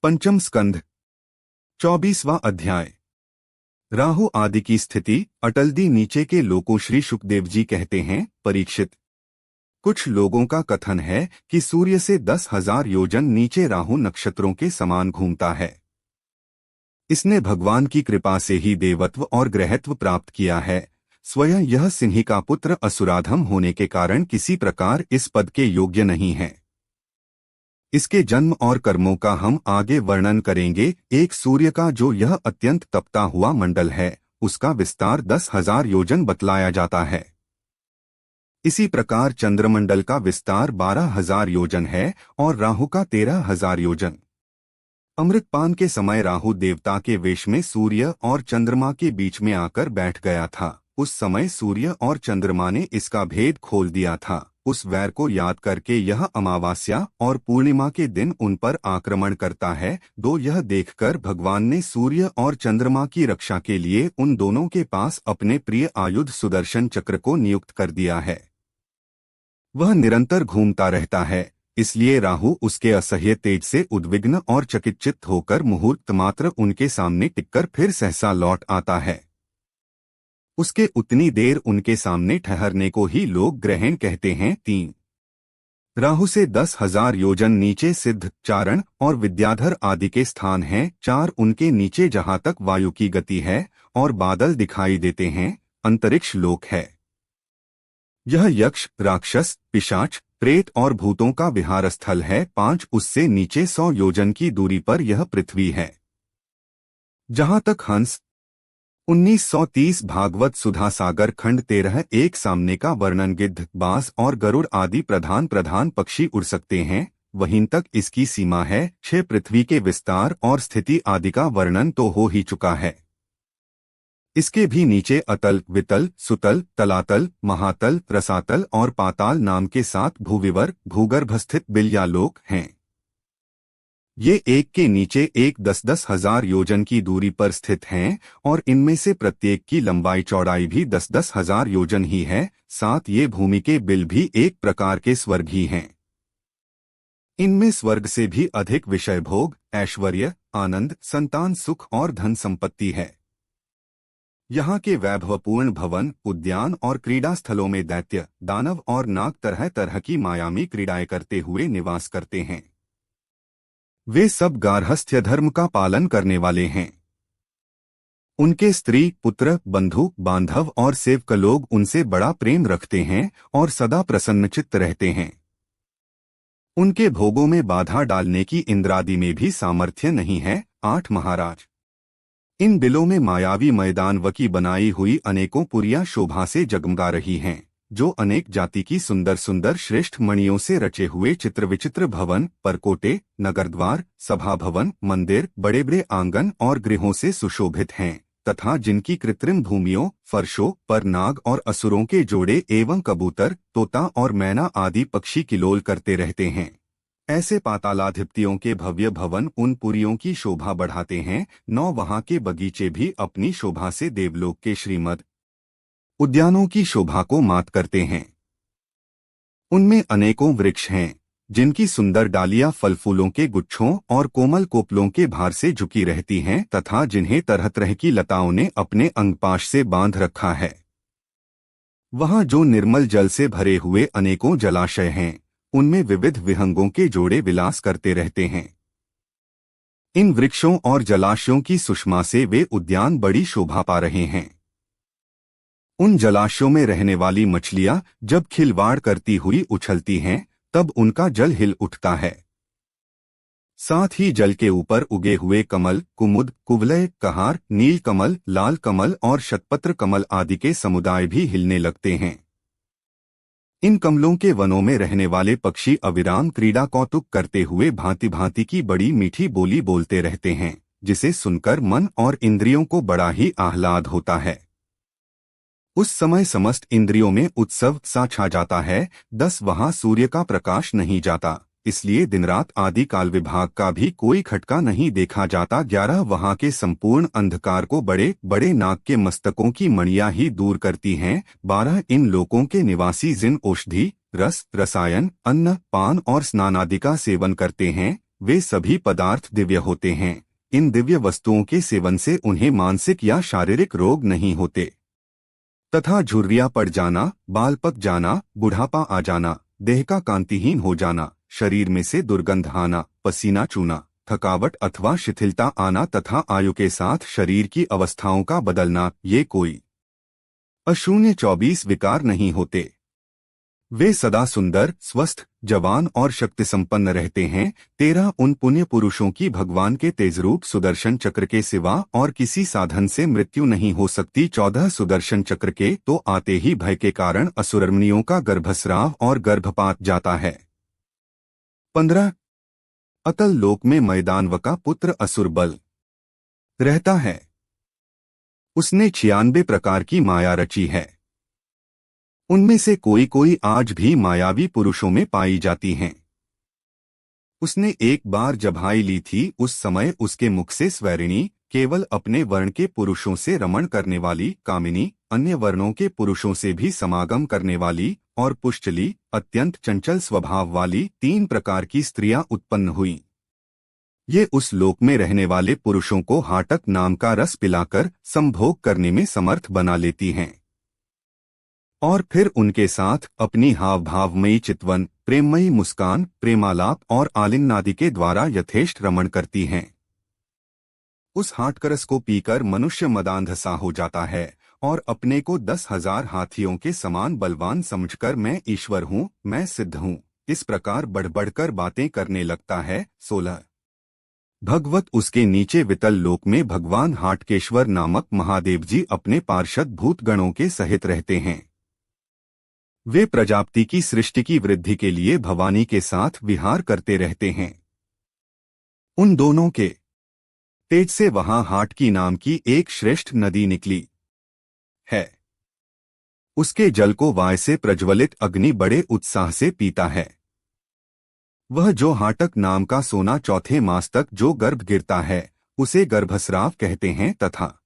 पंचम स्कंध 24वां अध्याय। राहु आदि की स्थिति। अटल दी नीचे के लोगों श्री सुखदेव जी कहते हैं, परीक्षित, कुछ लोगों का कथन है कि सूर्य से 10,000 योजन नीचे राहु नक्षत्रों के समान घूमता है। इसने भगवान की कृपा से ही देवत्व और ग्रहत्व प्राप्त किया है। स्वयं यह सिंह का पुत्र असुराधम होने के कारण किसी प्रकार इस पद के योग्य नहीं है। इसके जन्म और कर्मों का हम आगे वर्णन करेंगे। एक सूर्य का जो यह अत्यंत तपता हुआ मंडल है, उसका विस्तार 10,000 योजन बतलाया जाता है। इसी प्रकार चंद्रमंडल का विस्तार 12,000 योजन है और राहु का 13,000 योजन। अमृतपान के समय राहु देवता के वेश में सूर्य और चंद्रमा के बीच में आकर बैठ गया था। उस समय सूर्य और चंद्रमा ने इसका भेद खोल दिया था। उस वैर को याद करके यह अमावस्या और पूर्णिमा के दिन उन पर आक्रमण करता है। यह देखकर भगवान ने सूर्य और चंद्रमा की रक्षा के लिए उन दोनों के पास अपने प्रिय आयुध सुदर्शन चक्र को नियुक्त कर दिया है। वह निरंतर घूमता रहता है, इसलिए राहु उसके असह्य तेज से उद्विग्न और चकितचित्त होकर मुहूर्त मात्र उनके सामने टिककर फिर सहसा लौट आता है। उसके उतनी देर उनके सामने ठहरने को ही लोग ग्रहण कहते हैं। 3 राहु से 10,000 योजन नीचे सिद्ध, चारण और विद्याधर आदि के स्थान हैं। 4 उनके नीचे जहां तक वायु की गति है और बादल दिखाई देते हैं, अंतरिक्ष लोक है। यह यक्ष, राक्षस, पिशाच, प्रेत और भूतों का विहार स्थल है। 5 उससे नीचे 100 योजन की दूरी पर यह पृथ्वी है। जहां तक हंस 1930 भागवत सुधा सागर खंड 13 एक सामने का वर्णन गिद्ध, बाज और गरुड़ आदि प्रधान प्रधान पक्षी उड़ सकते हैं, वहीं तक इसकी सीमा है। 6 पृथ्वी के विस्तार और स्थिति आदि का वर्णन तो हो ही चुका है। इसके भी नीचे अतल, वितल, सुतल, तलातल, महातल, रसातल और पाताल नाम के 7 भूविवर भूगर्भस्थित बिल्यालोक हैं। ये एक के नीचे एक 10-10 हजार योजन की दूरी पर स्थित हैं और इनमें से प्रत्येक की लंबाई चौड़ाई भी 10-10 हजार योजन ही है। 7 ये भूमि के बिल भी एक प्रकार के स्वर्ग ही हैं। इनमें स्वर्ग से भी अधिक विषय भोग, ऐश्वर्य, आनंद, संतान सुख और धन संपत्ति है। यहाँ के वैभवपूर्ण भवन, उद्यान और क्रीड़ा स्थलों में दैत्य, दानव और नाग तरह तरह की मायावी क्रीड़ाएं करते हुए निवास करते हैं। वे सब गार्हस्थ्य धर्म का पालन करने वाले हैं। उनके स्त्री, पुत्र, बंधु, बांधव और सेवक लोग उनसे बड़ा प्रेम रखते हैं और सदा प्रसन्नचित्त रहते हैं। उनके भोगों में बाधा डालने की इंद्रादि में भी सामर्थ्य नहीं है। 8 महाराज, इन बिलों में मायावी मैदान वकी बनाई हुई अनेकों पुरियां शोभा से जगमगा रही हैं, जो अनेक जाति की सुंदर सुंदर श्रेष्ठ मणियों से रचे हुए चित्र विचित्र भवन, परकोटे, नगरद्वार, सभा भवन, मंदिर, बड़े बड़े आंगन और गृहों से सुशोभित हैं तथा जिनकी कृत्रिम भूमियों, फर्शों पर नाग और असुरों के जोड़े एवं कबूतर, तोता और मैना आदि पक्षी किलोल करते रहते हैं। ऐसे पातालाधिपतियों के भव्य भवन उन पुरियों की शोभा बढ़ाते हैं। 9 वहां के बगीचे भी अपनी शोभा से देवलोक के श्रीमद उद्यानों की शोभा को मात करते हैं। उनमें अनेकों वृक्ष हैं, जिनकी सुंदर डालियां फल फूलों के गुच्छों और कोमल कोपलों के भार से झुकी रहती हैं तथा जिन्हें तरह तरह की लताओं ने अपने अंगपाश से बांध रखा है। वहां जो निर्मल जल से भरे हुए अनेकों जलाशय हैं, उनमें विविध विहंगों के जोड़े विलास करते रहते हैं। इन वृक्षों और जलाशयों की सुषमा से वे उद्यान बड़ी शोभा पा रहे हैं। उन जलाशयों में रहने वाली मछलियां जब खिलवाड़ करती हुई उछलती हैं, तब उनका जल हिल उठता है। साथ ही जल के ऊपर उगे हुए कमल, कुमुद, कुवलय, कहार, नील कमल, लाल कमल और शतपत्र कमल आदि के समुदाय भी हिलने लगते हैं। इन कमलों के वनों में रहने वाले पक्षी अविराम क्रीड़ा कौतुक करते हुए भांति भांति की बड़ी मीठी बोली बोलते रहते हैं, जिसे सुनकर मन और इंद्रियों को बड़ा ही आह्लाद होता है। उस समय समस्त इंद्रियों में उत्सव सा छा जाता है। 10 वहां सूर्य का प्रकाश नहीं जाता, इसलिए दिन रात आदि काल विभाग का भी कोई खटका नहीं देखा जाता। 11 वहां के संपूर्ण अंधकार को बड़े बड़े नाग के मस्तकों की मणियां ही दूर करती हैं। 12 इन लोकों के निवासी जिन औषधि, रस, रसायन, अन्न, पान और स्नान आदि का सेवन करते हैं, वे सभी पदार्थ दिव्य होते हैं। इन दिव्य वस्तुओं के सेवन से उन्हें मानसिक या शारीरिक रोग नहीं होते तथा झुर्रियां पड़ जाना, बाल पक जाना, बुढ़ापा आ जाना, देह का कांतिहीन हो जाना, शरीर में से दुर्गंध आना, पसीना चूना, थकावट अथवा शिथिलता आना तथा आयु के साथ शरीर की अवस्थाओं का बदलना, ये कोई अशून्य 24 विकार नहीं होते। वे सदा सुंदर, स्वस्थ, जवान और शक्ति संपन्न रहते हैं। 13 उन पुण्य पुरुषों की भगवान के तेजरूप सुदर्शन चक्र के सिवा और किसी साधन से मृत्यु नहीं हो सकती। 14 सुदर्शन चक्र के तो आते ही भय के कारण असुरमणियों का गर्भस्राव और गर्भपात जाता है। 15 अतल लोक में मैदानव का पुत्र असुर बल रहता है। उसने 96 प्रकार की माया रची है। उनमें से कोई कोई आज भी मायावी पुरुषों में पाई जाती हैं। उसने एक बार जबाई ली थी, उस समय उसके मुख से स्वैरिणी, केवल अपने वर्ण के पुरुषों से रमण करने वाली, कामिनी, अन्य वर्णों के पुरुषों से भी समागम करने वाली और पुष्टली, अत्यंत चंचल स्वभाव वाली 3 प्रकार की स्त्रियां उत्पन्न हुईं। ये उस लोक में रहने वाले पुरुषों को हाटक नाम का रस पिलाकर संभोग करने में समर्थ बना लेती हैं और फिर उनके साथ अपनी हाव भावमयी चितवन, प्रेममयी मुस्कान, प्रेमालाप और आलिंगनादि के द्वारा यथेष्ट रमण करती हैं। उस हाटकरस को पीकर मनुष्य मदांध सा हो जाता है और अपने को 10,000 हाथियों के समान बलवान समझकर मैं ईश्वर हूँ, मैं सिद्ध हूँ, इस प्रकार बढ़-बढ़कर बातें करने लगता है। 16 भगवत उसके नीचे वितल लोक में भगवान हाटकेश्वर नामक महादेव जी अपने पार्षद भूतगणों के सहित रहते हैं। वे प्रजापति की सृष्टि की वृद्धि के लिए भवानी के साथ विहार करते रहते हैं। उन दोनों के तेज से वहां हाटकी नाम की एक श्रेष्ठ नदी निकली है। उसके जल को वाय से प्रज्वलित अग्नि बड़े उत्साह से पीता है। वह जो हाटक नाम का सोना चौथे मास तक जो गर्भ गिरता है, उसे गर्भस्राव कहते हैं तथा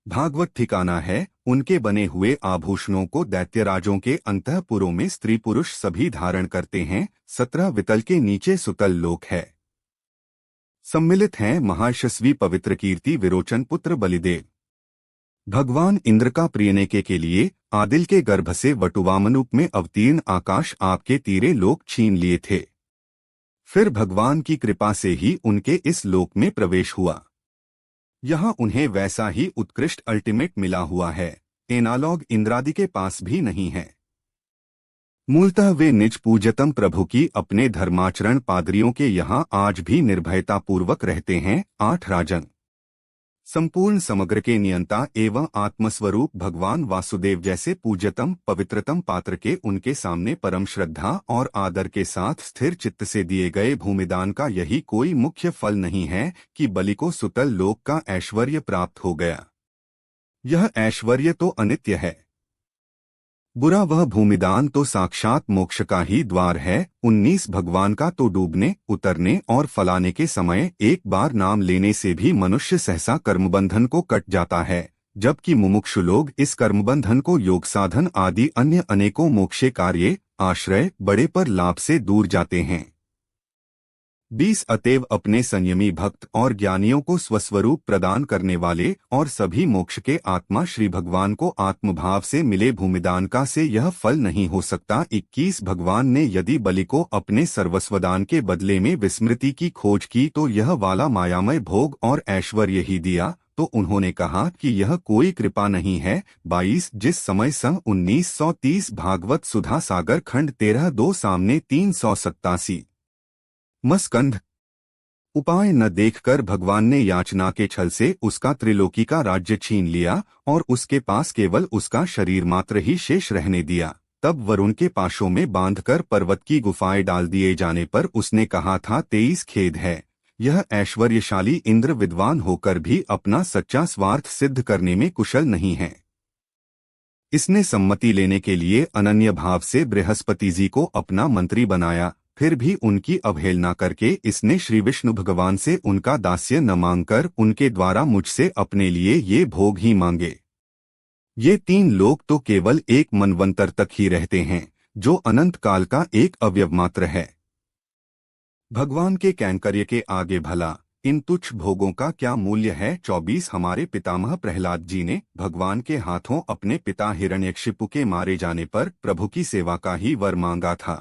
भागवत ठिकाना है। उनके बने हुए आभूषणों को दैत्यराजों के अंतःपुरों में स्त्री पुरुष सभी धारण करते हैं। 17 वितल के नीचे सुतल लोक है। सम्मिलित हैं महायशस्वी पवित्र कीर्ति विरोचन पुत्र बलिदेव। भगवान इंद्र का प्रियनेके के लिए आदिल के गर्भ से वटुवामनुप में अवतीर्ण आकाश आपके तीरे लोक छीन लिए थे। फिर भगवान की कृपा से ही उनके इस लोक में प्रवेश हुआ। यहाँ उन्हें वैसा ही उत्कृष्ट अल्टीमेट मिला हुआ है, एनालॉग इंद्रादि के पास भी नहीं है। मूलतः वे निज पूज्यतम प्रभु की अपने धर्माचरण पादरियों के यहाँ आज भी निर्भयता पूर्वक रहते हैं। 8 राजन संपूर्ण समग्र के नियंता एवं आत्मस्वरूप भगवान वासुदेव जैसे पूज्यतम पवित्रतम पात्र के उनके सामने परम श्रद्धा और आदर के साथ स्थिर चित्त से दिए गए भूमिदान का यही कोई मुख्य फल नहीं है कि बलि को सुतल लोक का ऐश्वर्य प्राप्त हो गया। यह ऐश्वर्य तो अनित्य है। बुरा वह भूमिदान तो साक्षात मोक्ष का ही द्वार है। 19 भगवान का तो डूबने, उतरने और फलाने के समय एक बार नाम लेने से भी मनुष्य सहसा कर्मबंधन को कट जाता है, जबकि मुमुक्षु लोग इस कर्मबंधन को योग साधन आदि अन्य अनेकों मोक्षे कार्य, आश्रय, बड़े पर लाभ से दूर जाते हैं। 20 अतएव अपने संयमी भक्त और ज्ञानियों को स्वस्वरूप प्रदान करने वाले और सभी मोक्ष के आत्मा श्री भगवान को आत्मभाव से मिले भूमिदान का से यह फल नहीं हो सकता। 21 भगवान ने यदि बलि को अपने सर्वस्वदान के बदले में विस्मृति की खोज की तो यह वाला मायामय भोग और ऐश्वर्य ही दिया, तो उन्होंने कहा कि यह कोई कृपा नहीं है। 22 जिस समय सन 1930 भागवत सुधा सागर खंड 13-2 सामने 387 मस्कंध उपाय न देखकर भगवान ने याचना के छल से उसका त्रिलोकी का राज्य छीन लिया और उसके पास केवल उसका शरीर मात्र ही शेष रहने दिया। तब वरुण के पाशों में बांधकर पर्वत की गुफाएं डाल दिए जाने पर उसने कहा था 23 खेद है, यह ऐश्वर्यशाली इंद्र विद्वान होकर भी अपना सच्चा स्वार्थ सिद्ध करने में कुशल नहीं है। इसने सम्मति लेने के लिए अनन्य भाव से बृहस्पति जी को अपना मंत्री बनाया, फिर भी उनकी अवहेलना करके इसने श्री विष्णु भगवान से उनका दास्य न मांगकर उनके द्वारा मुझसे अपने लिए ये भोग ही मांगे। ये 3 लोग तो केवल एक मनवंतर तक ही रहते हैं, जो अनंत काल का एक अवयव मात्र है। भगवान के कैंकर्य के आगे भला इन तुच्छ भोगों का क्या मूल्य है। 24 हमारे पितामह प्रहलाद जी ने भगवान के हाथों अपने पिता हिरण्यकशिपु के मारे जाने पर प्रभु की सेवा का ही वर मांगा था।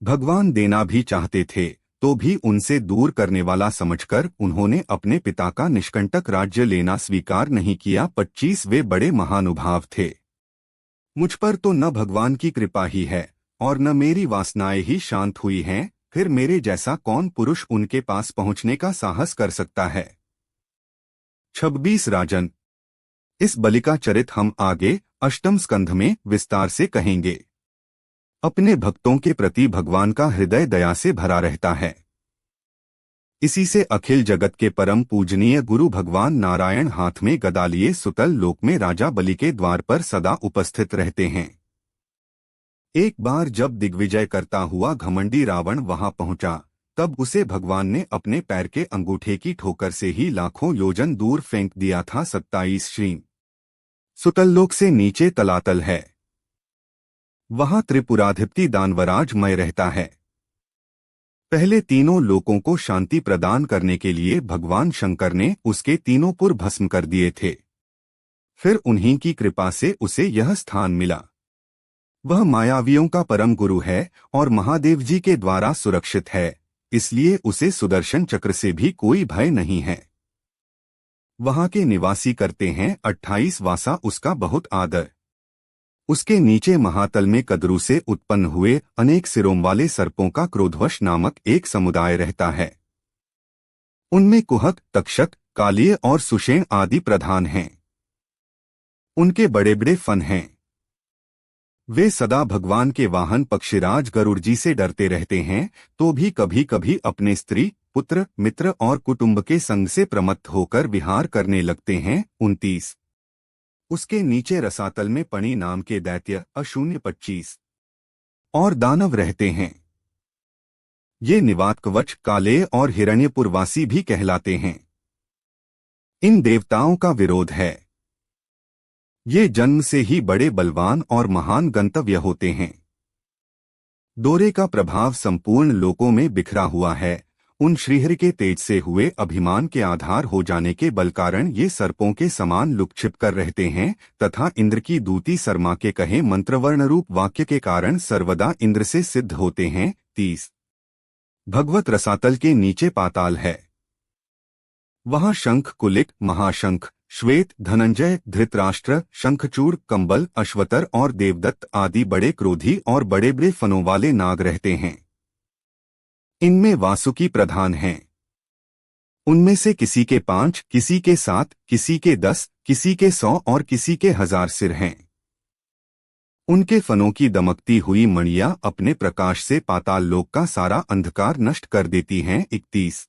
भगवान देना भी चाहते थे तो भी उनसे दूर करने वाला समझकर उन्होंने अपने पिता का निष्कंटक राज्य लेना स्वीकार नहीं किया। 25 वे बड़े महानुभाव थे। मुझ पर तो न भगवान की कृपा ही है और न मेरी वासनाएं ही शांत हुई हैं, फिर मेरे जैसा कौन पुरुष उनके पास पहुंचने का साहस कर सकता है। 26 राजन, इस बलि का चरित हम आगे अष्टम स्कंध में विस्तार से कहेंगे। अपने भक्तों के प्रति भगवान का हृदय दया से भरा रहता है। इसी से अखिल जगत के परम पूजनीय गुरु भगवान नारायण हाथ में गदा लिए सुतल लोक में राजा बलि के द्वार पर सदा उपस्थित रहते हैं। एक बार जब दिग्विजय करता हुआ घमंडी रावण वहां पहुंचा, तब उसे भगवान ने अपने पैर के अंगूठे की ठोकर से ही लाखों योजन दूर फेंक दिया था। 27 श्री सुतल लोक से नीचे तलातल है, वहां त्रिपुराधिपति दानवराज मय रहता है। पहले तीनों लोकों को शांति प्रदान करने के लिए भगवान शंकर ने उसके तीनों पुर भस्म कर दिए थे। फिर उन्हीं की कृपा से उसे यह स्थान मिला। वह मायावियों का परम गुरु है और महादेव जी के द्वारा सुरक्षित है, इसलिए उसे सुदर्शन चक्र से भी कोई भय नहीं है। वहां के निवासी करते हैं 28 वासा उसका बहुत आदर। उसके नीचे महातल में कद्रू से उत्पन्न हुए अनेक सिरों वाले सर्पों का क्रोधवश नामक एक समुदाय रहता है। उनमें कुहक, तक्षक, कालिय और सुषेण आदि प्रधान हैं। उनके बड़े बड़े फन हैं। वे सदा भगवान के वाहन पक्षीराज गरुड़ जी से डरते रहते हैं, तो भी कभी कभी अपने स्त्री, पुत्र, मित्र और कुटुंब के संग से प्रमत्त होकर विहार करने लगते हैं। 29 उसके नीचे रसातल में पणि नाम के दैत्य अशून्य 25 और दानव रहते हैं। ये निवातकवच, कालेय और हिरण्यपुरवासी भी कहलाते हैं। इन देवताओं का विरोध है। ये जन्म से ही बड़े बलवान और महान गंतव्य होते हैं। दौरे का प्रभाव संपूर्ण लोकों में बिखरा हुआ है। उन श्रीहरि के तेज से हुए अभिमान के आधार हो जाने के बल कारण ये सर्पों के समान लुक छिप कर रहते हैं तथा इंद्र की दूती सरमा के कहे मंत्रवर्ण रूप वाक्य के कारण सर्वदा इंद्र से सिद्ध होते हैं। 30 भगवत रसातल के नीचे पाताल है। वहां शंख, कुलिक, महाशंख, श्वेत, धनंजय, धृतराष्ट्र, शंखचूड़, कंबल, अश्वतर और देवदत्त आदि बड़े क्रोधी और बड़े बड़े फनों वाले नाग रहते हैं। इनमें वासुकी प्रधान हैं। उनमें से किसी के 5, किसी के 7, किसी के 10, किसी के 100 और किसी के 1000 सिर हैं। उनके फनों की दमकती हुई मणियां अपने प्रकाश से पाताल लोक का सारा अंधकार नष्ट कर देती हैं। 31